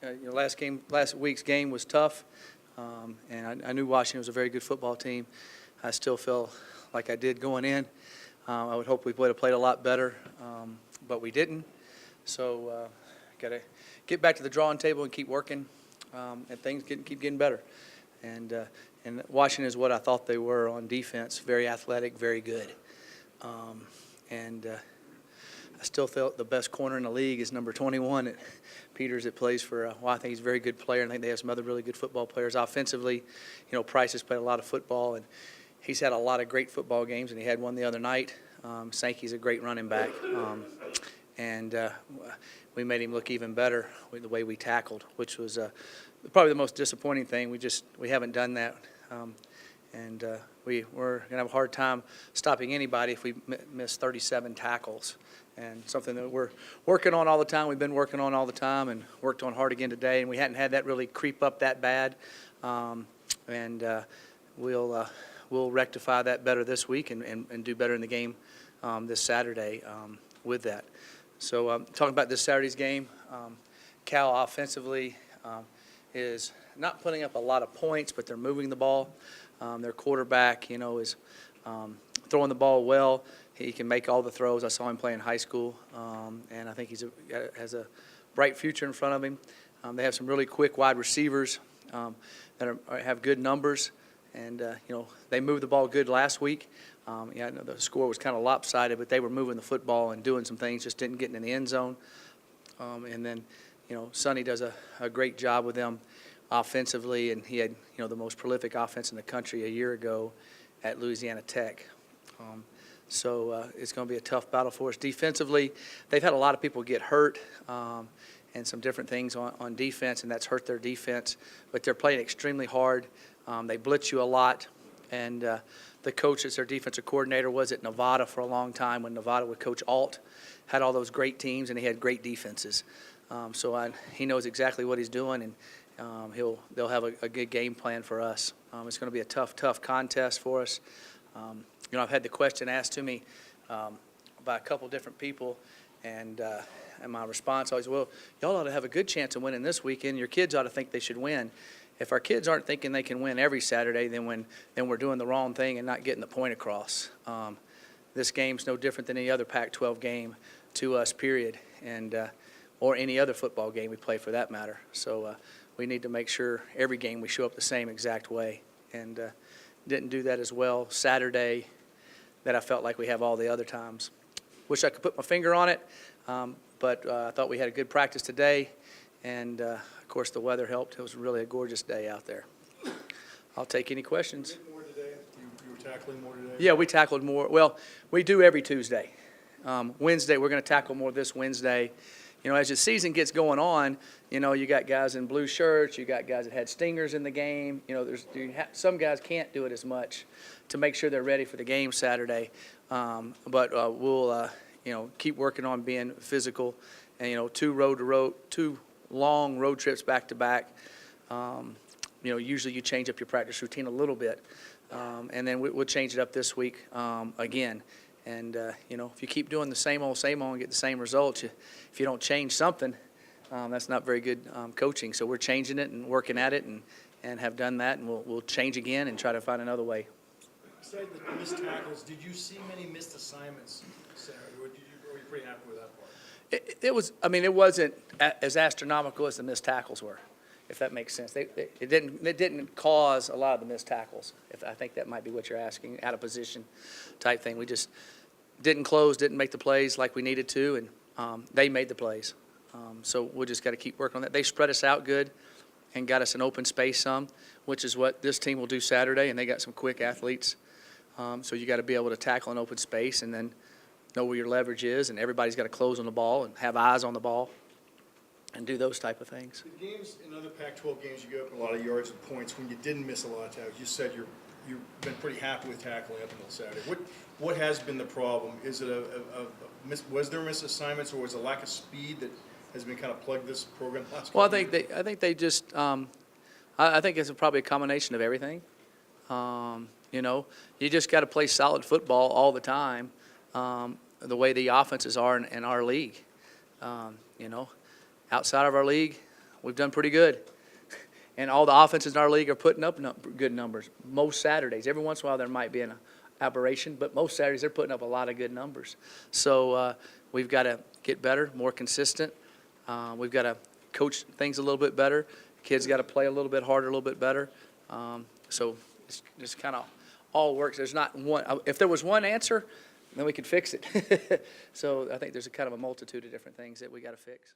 last week's game was tough, and I knew Washington was a very good football team. I still feel like I did going in. I would hope we would have played a lot better, but we didn't. So got to get back to the drawing table and keep working, and things keep getting better. And Washington is what I thought they were on defense, very athletic, very good. I still felt the best corner in the league is number 21 at Peters that plays for, I think he's a very good player. I think they have some other really good football players. Offensively, Price has played a lot of football, and he's had a lot of great football games, and he had one the other night. Sankey's a great running back, and we made him look even better with the way we tackled, which was probably the most disappointing thing. We haven't done that, and we're going to have a hard time stopping anybody if we miss 37 tackles. And something that we're working on all the time. We've been working on all the time and worked on hard again today. And we hadn't had that really creep up that bad. We'll rectify that better this week and do better in the game this Saturday with that. So talking about this Saturday's game, Cal offensively is not putting up a lot of points, but they're moving the ball. Their quarterback, is throwing the ball well. He can make all the throws. I saw him play in high school, and I think he has a bright future in front of him. They have some really quick wide receivers that have good numbers, and they moved the ball good last week. I know the score was kind of lopsided, but they were moving the football and doing some things, just didn't get in the end zone. And then, Sonny does a great job with them offensively, and he had the most prolific offense in the country a year ago at Louisiana Tech. So it's going to be a tough battle for us. Defensively, they've had a lot of people get hurt and some different things on defense, and that's hurt their defense. But they're playing extremely hard. They blitz you a lot. And the coach that's their defensive coordinator was at Nevada for a long time when Nevada with Coach Alt had all those great teams, and he had great defenses. He knows exactly what he's doing, and they'll have a good game plan for us. It's going to be a tough contest for us. I've had the question asked to me by a couple different people, and my response always, well, y'all ought to have a good chance of winning this weekend. Your kids ought to think they should win. If our kids aren't thinking they can win every Saturday, then we're doing the wrong thing and not getting the point across. This game's no different than any other Pac-12 game to us, period, and or any other football game we play for that matter. So we need to make sure every game we show up the same exact way, and didn't do that as well Saturday that I felt like we have all the other times. Wish I could put my finger on it, but I thought we had a good practice today, and of course the weather helped. It was really a gorgeous day out there. I'll take any questions. More today? You were tackling more today? Yeah, we tackled more. Well, we do every Tuesday. Wednesday, we're going to tackle more this Wednesday. As the season gets going on, you got guys in blue shirts, you got guys that had stingers in the game. Some guys can't do it as much to make sure they're ready for the game Saturday. But we'll, keep working on being physical, and two long road trips back to back. Usually you change up your practice routine a little bit, and then we'll change it up this week again. And, if you keep doing the same old and get the same results, if you don't change something, that's not very good coaching. So we're changing it and working at it and have done that, and we'll change again and try to find another way. Besides the missed tackles, did you see many missed assignments Saturday, or were you pretty happy with that part? It wasn't as astronomical as the missed tackles were, if that makes sense. It didn't cause a lot of the missed tackles. I think that might be what you're asking, out of position type thing. We just didn't make the plays like we needed to, and they made the plays. So we just got to keep working on that. They spread us out good and got us an open space some, which is what this team will do Saturday, and they got some quick athletes. So you got to be able to tackle an open space and then know where your leverage is, and everybody's got to close on the ball and have eyes on the ball and do those type of things. The games, in other Pac-12 games, you go up a lot of yards and points when you didn't miss a lot of tackles. You said you've been pretty happy with tackling up until Saturday. What has been the problem? Is it was there missed assignments, or was it a lack of speed that has been kind of plugged this program last couple Well, I think they just I think it's probably a combination of everything. You just got to play solid football all the time, the way the offenses are in our league. Outside of our league, we've done pretty good. And all the offenses in our league are putting up good numbers most Saturdays. Every once in a while there might be an aberration, but most Saturdays they're putting up a lot of good numbers. So we've got to get better, more consistent. We've got to coach things a little bit better. Kids got to play a little bit harder, a little bit better. So it's just kind of all works. There's not one. If there was one answer, then we could fix it. So I think there's a kind of a multitude of different things that we got to fix.